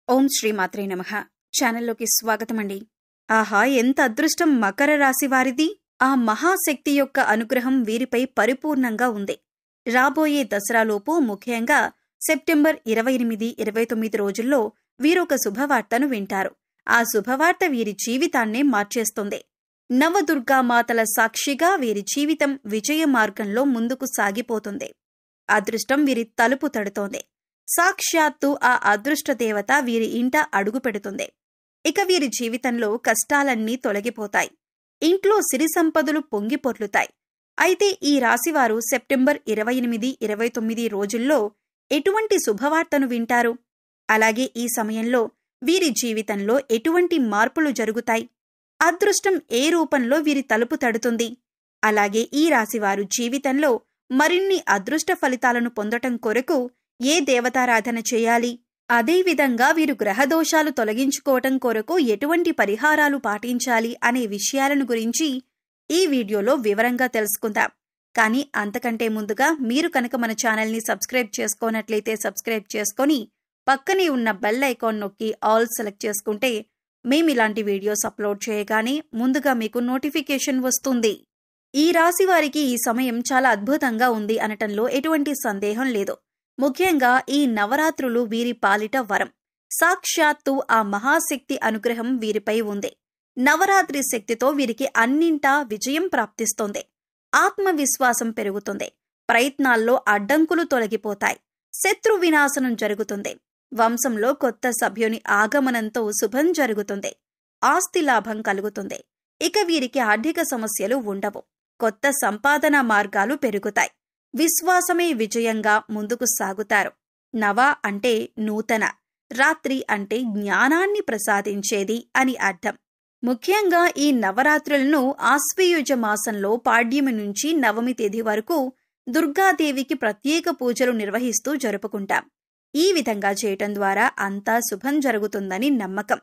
ఓం శ్రీ మాత్రే నమః. ఛానల్లోకి స్వాగతమండి. ఆహా, ఎంత అదృష్టం మకర రాశి వారిది! ఆ మహాశక్తి యొక్క అనుగ్రహం వీరిపై పరిపూర్ణంగా ఉంది. రాబోయే దసరాలోపు, ముఖ్యంగా సెప్టెంబర్ 28, 29 రోజుల్లో వీరొక శుభవార్తను వింటారు. ఆ శుభవార్త వీరి జీవితాన్నే మార్చేస్తుంది. నవదుర్గామాతల సాక్షిగా వీరి జీవితం విజయ మార్గంలో ముందుకు సాగిపోతుంది. అదృష్టం వీరి తలుపు తడుతోంది. సాక్షాత్తు ఆ అదృష్ట దేవత వీరి ఇంట అడుగు పెడుతుంది. ఇక వీరి జీవితంలో కష్టాలన్నీ తొలగిపోతాయి. ఇంట్లో సిరి సంపదలు పొంగి పొర్లుతాయి. అయితే ఈ రాశివారు సెప్టెంబర్ 28, 29 రోజుల్లో ఎటువంటి శుభవార్తను వింటారు? అలాగే ఈ సమయంలో వీరి జీవితంలో ఎటువంటి మార్పులు జరుగుతాయి? అదృష్టం ఏ రూపంలో వీరి తలుపు తడుతుంది? అలాగే ఈ రాశివారు జీవితంలో మరిన్ని అదృష్ట ఫలితాలను పొందటం కొరకు ఏ దేవతారాధన చేయాలి? అదేవిధంగా వీరు గ్రహదోషాలు తొలగించుకోవటం కొరకు ఎటువంటి పరిహారాలు పాటించాలి అనే విషయాలను గురించి ఈ వీడియోలో వివరంగా తెలుసుకుందాం. కానీ అంతకంటే ముందుగా మీరు కనుక మన ఛానల్ని సబ్స్క్రైబ్ చేసుకోనట్లయితే సబ్స్క్రైబ్ చేసుకొని పక్కనే ఉన్న బెల్ ఐకాన్ నొక్కి ఆల్ సెలెక్ట్ చేసుకుంటే మేమిలాంటి వీడియోస్ అప్లోడ్ చేయగానే ముందుగా మీకు నోటిఫికేషన్ వస్తుంది. ఈ రాశి వారికి ఈ సమయం చాలా అద్భుతంగా ఉంది అనటంలో ఎటువంటి సందేహం లేదు. ముఖ్యంగా ఈ నవరాత్రులు వీరి పాలిట వరం. సాక్షాత్తు ఆ మహాశక్తి అనుగ్రహం వీరిపై ఉంది. నవరాత్రి శక్తితో వీరికి అన్నింటా విజయం ప్రాప్తిస్తుంది. ఆత్మవిశ్వాసం పెరుగుతుంది. ప్రయత్నాల్లో అడ్డంకులు తొలగిపోతాయి. శత్రు వినాశనం జరుగుతుంది. వంశంలో కొత్త సభ్యుని ఆగమనంతో శుభం జరుగుతుంది. ఆస్తి లాభం కలుగుతుంది. ఇక వీరికి ఆర్థిక సమస్యలు ఉండవు. కొత్త సంపాదన మార్గాలు పెరుగుతాయి. విశ్వాసమే విజయంగా ముందుకు సాగుతారు. నవ అంటే నూతన, రాత్రి అంటే జ్ఞానాన్ని ప్రసాదించేది అని అర్థం. ముఖ్యంగా ఈ నవరాత్రులను ఆశ్వయుజ మాసంలో పాడ్యమి నుంచి నవమి తేదీ వరకు దుర్గాదేవికి ప్రత్యేక పూజలు నిర్వహిస్తూ జరుపుకుంటాం. ఈ విధంగా చేయటం ద్వారా అంతా శుభం జరుగుతుందని నమ్మకం.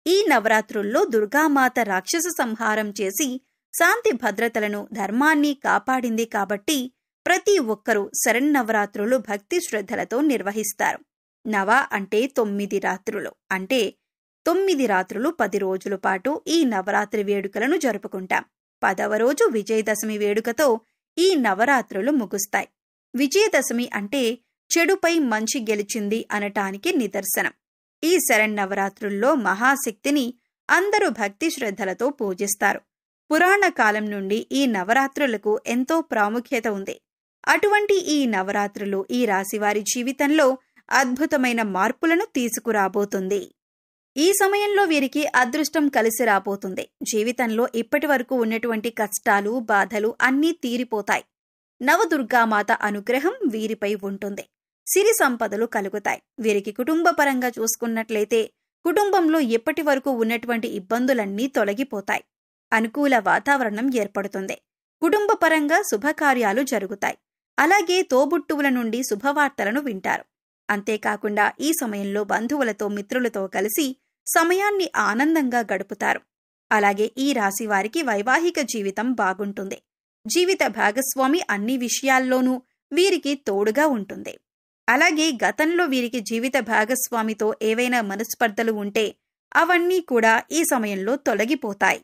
ఈ నవరాత్రుల్లో దుర్గామాత రాక్షస సంహారం చేసి శాంతి భద్రతలను, ధర్మాన్ని కాపాడింది కాబట్టి ప్రతి ఒక్కరూ శరన్నవరాత్రులు భక్తి శ్రద్ధలతో నిర్వహిస్తారు. నవ అంటే 9 రాత్రులు. అంటే 9 రాత్రులు 10 రోజుల పాటు ఈ నవరాత్రి వేడుకలను జరుపుకుంటాం. 10వ రోజు విజయదశమి వేడుకతో ఈ నవరాత్రులు ముగుస్తాయి. విజయదశమి అంటే చెడుపై మంచి గెలిచింది అనటానికి నిదర్శనం. ఈ శరన్నవరాత్రుల్లో మహాశక్తిని అందరూ భక్తి శ్రద్ధలతో పూజిస్తారు. పురాణ కాలం నుండి ఈ నవరాత్రులకు ఎంతో ప్రాముఖ్యత ఉంది. అటువంటి ఈ నవరాత్రులు ఈ రాశివారి జీవితంలో అద్భుతమైన మార్పులను తీసుకురాబోతుంది. ఈ సమయంలో వీరికి అదృష్టం కలిసి రాబోతుంది. జీవితంలో ఇప్పటి వరకు ఉన్నటువంటి కష్టాలు, బాధలు అన్నీ తీరిపోతాయి. నవదుర్గామాత అనుగ్రహం వీరిపై ఉంటుంది. సిరి సంపదలు కలుగుతాయి. వీరికి కుటుంబపరంగా చూసుకున్నట్లయితే కుటుంబంలో ఇప్పటి వరకు ఉన్నటువంటి ఇబ్బందులన్నీ తొలగిపోతాయి. అనుకూల వాతావరణం ఏర్పడుతుంది. కుటుంబపరంగా శుభకార్యాలు జరుగుతాయి. అలాగే తోబుట్టువుల నుండి శుభవార్తలను వింటారు. అంతేకాకుండా ఈ సమయంలో బంధువులతో, మిత్రులతో కలిసి సమయాన్ని ఆనందంగా గడుపుతారు. అలాగే ఈ రాశి వారికి వైవాహిక జీవితం బాగుంటుంది. జీవిత భాగస్వామి అన్ని విషయాల్లోనూ వీరికి తోడుగా ఉంటుంది. అలాగే గతంలో వీరికి జీవిత భాగస్వామితో ఏవైనా మనస్పర్ధలు ఉంటే అవన్నీ కూడా ఈ సమయంలో తొలగిపోతాయి.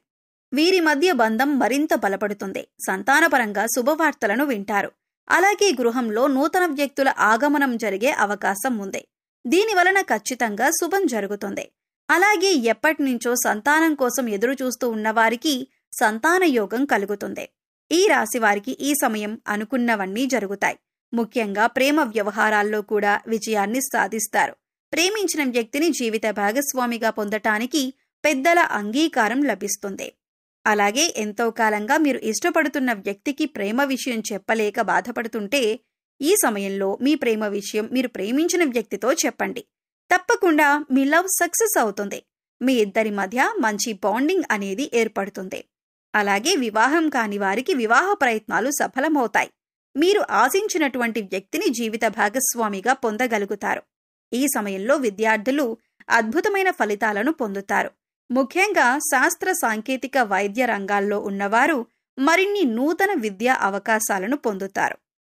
వీరి మధ్య బంధం మరింత బలపడుతుంది. సంతానపరంగా శుభవార్తలను వింటారు. అలాగే గృహంలో నూతన వ్యక్తుల ఆగమనం జరిగే అవకాశం ఉంది. దీనివలన ఖచ్చితంగా శుభం జరుగుతుంది. అలాగే ఎప్పటినుంచో సంతానం కోసం ఎదురుచూస్తూ ఉన్నవారికి సంతాన యోగం కలుగుతుంది. ఈ రాశి వారికి ఈ సమయం అనుకున్నవన్నీ జరుగుతాయి. ముఖ్యంగా ప్రేమ వ్యవహారాల్లో కూడా విజయాన్ని సాధిస్తారు. ప్రేమించిన వ్యక్తిని జీవిత భాగస్వామిగా పొందటానికి పెద్దల అంగీకారం లభిస్తుంది. అలాగే ఎంతో కాలంగా మీరు ఇష్టపడుతున్న వ్యక్తికి ప్రేమ విషయం చెప్పలేక బాధపడుతుంటే ఈ సమయంలో మీ ప్రేమ విషయం మీరు ప్రేమించిన వ్యక్తితో చెప్పండి. తప్పకుండా మీ లవ్ సక్సెస్ అవుతుంది. మీ ఇద్దరి మధ్య మంచి బాండింగ్ అనేది ఏర్పడుతుంది. అలాగే వివాహం కాని వారికి వివాహ ప్రయత్నాలు సఫలమవుతాయి. మీరు ఆశించినటువంటి వ్యక్తిని జీవిత భాగస్వామిగా పొందగలుగుతారు. ఈ సమయంలో విద్యార్థులు అద్భుతమైన ఫలితాలను పొందుతారు. ముఖ్యంగా శాస్త్ర, సాంకేతిక, వైద్య రంగాల్లో ఉన్నవారు మరిన్ని నూతన విద్యా అవకాశాలను పొందుతారు.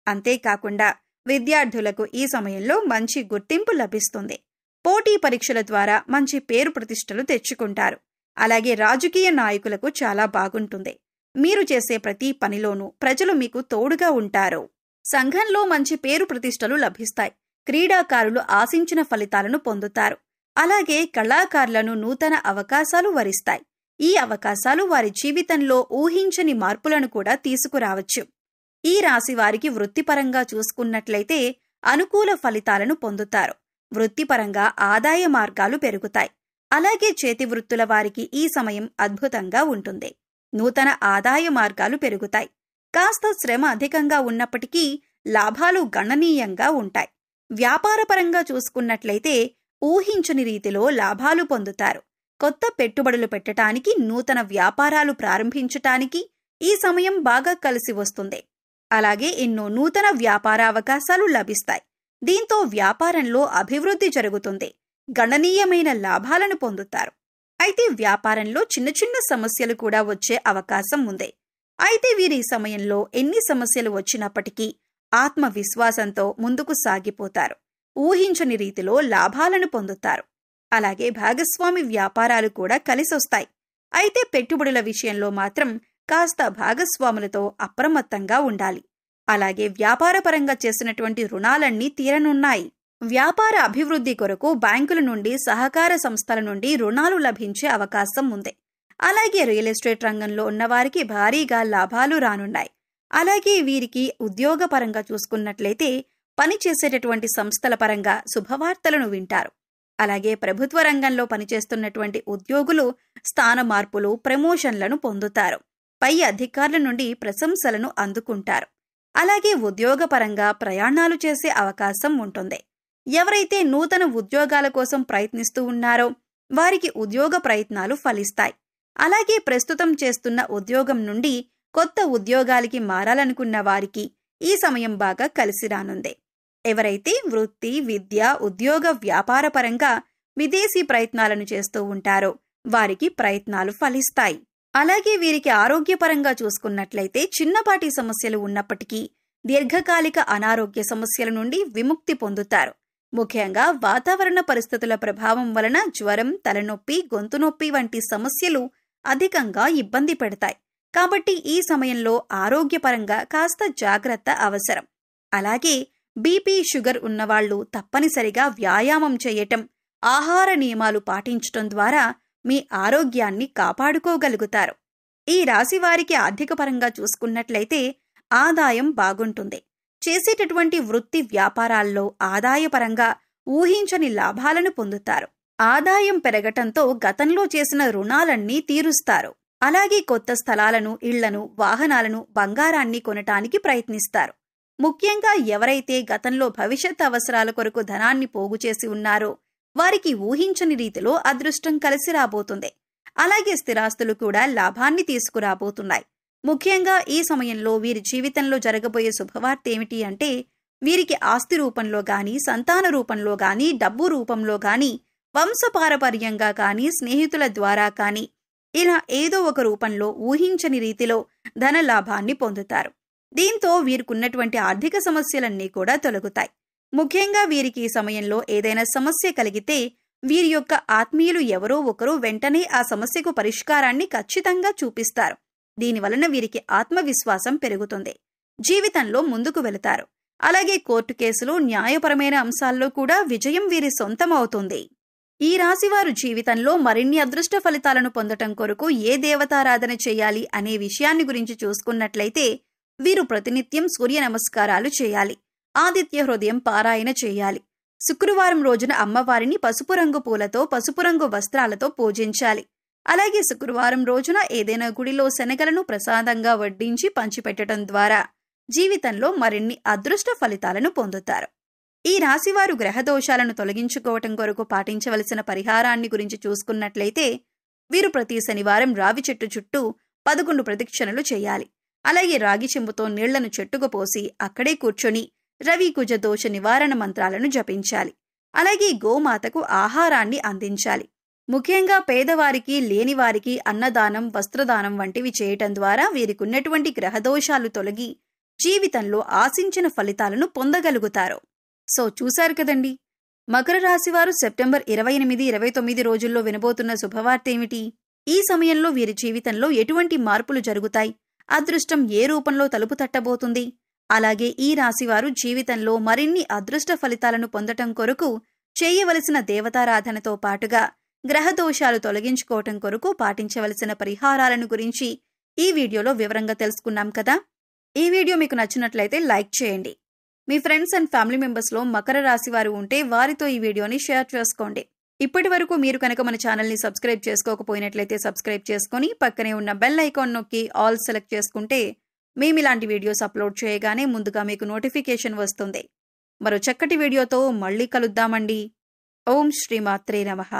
అంతేకాకుండా విద్యార్థులకు ఈ సమయంలో మంచి గుర్తింపు లభిస్తుంది. పోటీ పరీక్షల ద్వారా మంచి పేరు ప్రతిష్టలు తెచ్చుకుంటారు. అలాగే రాజకీయ నాయకులకు చాలా బాగుంటుంది. మీరు చేసే ప్రతి పనిలోనూ ప్రజలు మీకు తోడుగా ఉంటారు. సంఘంలో మంచి పేరు ప్రతిష్టలు లభిస్తాయి. క్రీడాకారులు ఆశించిన ఫలితాలను పొందుతారు. అలాగే కళాకారులను నూతన అవకాశాలు వరిస్తాయి. ఈ అవకాశాలు వారి జీవితంలో ఊహించని మార్పులను కూడా తీసుకురావచ్చు. ఈ రాశి వారికి వృత్తిపరంగా చూసుకున్నట్లయితే అనుకూల ఫలితాలను పొందుతారు. వృత్తిపరంగా ఆదాయ మార్గాలు పెరుగుతాయి. అలాగే చేతి వృత్తుల వారికి ఈ సమయం అద్భుతంగా ఉంటుంది. నూతన ఆదాయ మార్గాలు పెరుగుతాయి. కాస్త శ్రమ అధికంగా ఉన్నప్పటికీ లాభాలు గణనీయంగా ఉంటాయి. వ్యాపారపరంగా చూసుకున్నట్లయితే ఊహించని రీతిలో లాభాలు పొందుతారు. కొత్త పెట్టుబడులు పెట్టడానికి, నూతన వ్యాపారాలు ప్రారంభించటానికి ఈ సమయం బాగా కలిసి వస్తుంది. అలాగే ఎన్నో నూతన వ్యాపార అవకాశాలు లభిస్తాయి. దీంతో వ్యాపారంలో అభివృద్ధి జరుగుతుంది. గణనీయమైన లాభాలను పొందుతారు. అయితే వ్యాపారంలో చిన్న చిన్న సమస్యలు కూడా వచ్చే అవకాశం ఉంది. అయితే వీరి సమయంలో ఎన్ని సమస్యలు వచ్చినప్పటికీ ఆత్మవిశ్వాసంతో ముందుకు సాగిపోతారు. ఊహించని రీతిలో లాభాలను పొందుతారు. అలాగే భాగస్వామి వ్యాపారాలు కూడా కలిసొస్తాయి. అయితే పెట్టుబడుల విషయంలో మాత్రం కాస్త భాగస్వాములతో అప్రమత్తంగా ఉండాలి. అలాగే వ్యాపారపరంగా చేసినటువంటి రుణాలన్నీ తీరనున్నాయి. వ్యాపార అభివృద్ధి కొరకు బ్యాంకుల నుండి, సహకార సంస్థల నుండి రుణాలు లభించే అవకాశం ఉంది. అలాగే రియల్ ఎస్టేట్ రంగంలో ఉన్నవారికి భారీగా లాభాలు రానున్నాయి. అలాగే వీరికి ఉద్యోగపరంగా చూసుకున్నట్లయితే పనిచేసేటటువంటి సంస్థల పరంగా శుభవార్తలను వింటారు. అలాగే ప్రభుత్వ రంగంలో పనిచేస్తున్నటువంటి ఉద్యోగులు స్థాన మార్పులు, ప్రమోషన్లను పొందుతారు. పై అధికారుల నుండి ప్రశంసలను అందుకుంటారు. అలాగే ఉద్యోగపరంగా ప్రయాణాలు చేసే అవకాశం ఉంటుంది. ఎవరైతే నూతన ఉద్యోగాల కోసం ప్రయత్నిస్తూ ఉన్నారో వారికి ఉద్యోగ ప్రయత్నాలు ఫలిస్తాయి. అలాగే ప్రస్తుతం చేస్తున్న ఉద్యోగం నుండి కొత్త ఉద్యోగాలకి మారాలనుకున్న వారికి ఈ సమయం బాగా కలిసి రానుంది. ఎవరైతే వృత్తి, విద్య, ఉద్యోగ, వ్యాపారపరంగా విదేశీ ప్రయత్నాలను చేస్తూ ఉంటారో వారికి ప్రయత్నాలు ఫలిస్తాయి. అలాగే వీరికి ఆరోగ్యపరంగా చూసుకున్నట్లయితే చిన్నపాటి సమస్యలు ఉన్నప్పటికీ దీర్ఘకాలిక అనారోగ్య సమస్యల నుండి విముక్తి పొందుతారు. ముఖ్యంగా వాతావరణ పరిస్థితుల ప్రభావం వలన జ్వరం, తలనొప్పి, గొంతు నొప్పి వంటి సమస్యలు అధికంగా ఇబ్బంది పెడతాయి. కాబట్టి ఈ సమయంలో ఆరోగ్యపరంగా కాస్త జాగ్రత్త అవసరం. అలాగే బీపీ, షుగర్ ఉన్నవాళ్లు తప్పనిసరిగా వ్యాయామం చేయటం, ఆహార నియమాలు పాటించటం ద్వారా మీ ఆరోగ్యాన్ని కాపాడుకోగలుగుతారు. ఈ రాశి వారికి ఆర్థికపరంగా చూసుకున్నట్లయితే ఆదాయం బాగుంటుంది. చేసేటటువంటి వృత్తి వ్యాపారాల్లో ఆదాయపరంగా ఊహించని లాభాలను పొందుతారు. ఆదాయం పెరగటంతో గతంలో చేసిన రుణాలన్నీ తీరుస్తారు. అలాగే కొత్త స్థలాలను, ఇళ్లను, వాహనాలను, బంగారాన్ని కొనటానికి ప్రయత్నిస్తారు. ముఖ్యంగా ఎవరైతే గతంలో భవిష్యత్ అవసరాల కొరకు ధనాన్ని పోగు చేసి ఉన్నారో వారికి ఊహించని రీతిలో అదృష్టం కలిసి రాబోతుంది. అలాగే స్థిరాస్తులు కూడా లాభాన్ని తీసుకురాబోతున్నాయి. ముఖ్యంగా ఈ సమయంలో వీరి జీవితంలో జరగబోయే శుభవార్త ఏమిటి అంటే వీరికి ఆస్తి రూపంలో గాని, సంతాన రూపంలో గాని, డబ్బు రూపంలో గాని, వంశపారపర్యంగా కానీ, స్నేహితుల ద్వారా కానీ ఇలా ఏదో ఒక రూపంలో ఊహించని రీతిలో ధన లాభాన్ని పొందుతారు. దీంతో వీరికున్నటువంటి ఆర్థిక సమస్యలన్నీ కూడా తొలగుతాయి. ముఖ్యంగా వీరికి ఈ సమయంలో ఏదైనా సమస్య కలిగితే వీరి యొక్క ఆత్మీయులు ఎవరో ఒకరు వెంటనే ఆ సమస్యకు పరిష్కారాన్ని ఖచ్చితంగా చూపిస్తారు. దీనివలన వీరికి ఆత్మవిశ్వాసం పెరుగుతుంది. జీవితంలో ముందుకు వెళతారు. అలాగే కోర్టు కేసులు, న్యాయపరమైన అంశాల్లో కూడా విజయం వీరి సొంతమవుతుంది. ఈ రాశివారు జీవితంలో మరిన్ని అదృష్ట ఫలితాలను పొందటం కొరకు ఏ దేవతారాధన చేయాలి అనే విషయాన్ని గురించి చూసుకున్నట్లయితే వీరు ప్రతినిత్యం సూర్య నమస్కారాలు చేయాలి. ఆదిత్య హృదయం పారాయణ చేయాలి. శుక్రవారం రోజున అమ్మవారిని పసుపు రంగు పూలతో, పసుపు రంగు వస్త్రాలతో పూజించాలి. అలాగే శుక్రవారం రోజున ఏదైనా గుడిలో శనగలను ప్రసాదంగా వడ్డించి పంచిపెట్టడం ద్వారా జీవితంలో మరిన్ని అదృష్ట ఫలితాలను పొందుతారు. ఈ రాశివారు గ్రహదోషాలను తొలగించుకోవటం కొరకు పాటించవలసిన పరిహారాన్ని గురించి చూసుకున్నట్లయితే వీరు ప్రతి శనివారం రావి చెట్టు చుట్టూ 11 ప్రదక్షిణలు చేయాలి. అలాగే రాగి చెంబుతో నీళ్లను చెట్టుకు పోసి అక్కడే కూర్చొని రవి కుజ దోష నివారణ మంత్రాలను జపించాలి. అలాగే గోమాతకు ఆహారాన్ని అందించాలి. ముఖ్యంగా పేదవారికి, లేనివారికి అన్నదానం, వస్త్రదానం వంటివి చేయటం ద్వారా వీరికున్నటువంటి గ్రహదోషాలు తొలగి జీవితంలో ఆశించిన ఫలితాలను పొందగలుగుతారు. సో చూశారు కదండి, మకర రాశివారు సెప్టెంబర్ 28, 29 రోజుల్లో వినబోతున్న శుభవార్త ఏమిటి? ఈ సమయంలో వీరి జీవితంలో ఎటువంటి మార్పులు జరుగుతాయి? అదృష్టం ఏ రూపంలో తలుపు తట్టబోతుంది? అలాగే ఈ రాశివారు జీవితంలో మరిన్ని అదృష్ట ఫలితాలను పొందటం కొరకు చేయవలసిన దేవతారాధనతో పాటుగా గ్రహదోషాలు తొలగించుకోవటం కొరకు పాటించవలసిన పరిహారాలను గురించి ఈ వీడియోలో వివరంగా తెలుసుకున్నాం కదా. ఈ వీడియో మీకు నచ్చినట్లయితే లైక్ చేయండి. మీ ఫ్రెండ్స్ అండ్ ఫ్యామిలీ మెంబర్స్లో మకర రాశి వారు ఉంటే వారితో ఈ వీడియోని షేర్ చేసుకోండి. ఇప్పటి వరకు మీరు కనుక మన ఛానల్ని సబ్స్క్రైబ్ చేసుకోకపోయినట్లయితే సబ్స్క్రైబ్ చేసుకొని పక్కనే ఉన్న బెల్ ఐకాన్ నొక్కి ఆల్ సెలెక్ట్ చేసుకుంటే మేము ఇలాంటి వీడియోస్ అప్లోడ్ చేయగానే ముందుగా మీకు నోటిఫికేషన్ వస్తుంది. మరో చక్కటి వీడియోతో మళ్ళీ కలుద్దామండి. ఓం శ్రీమాత్రే నమః.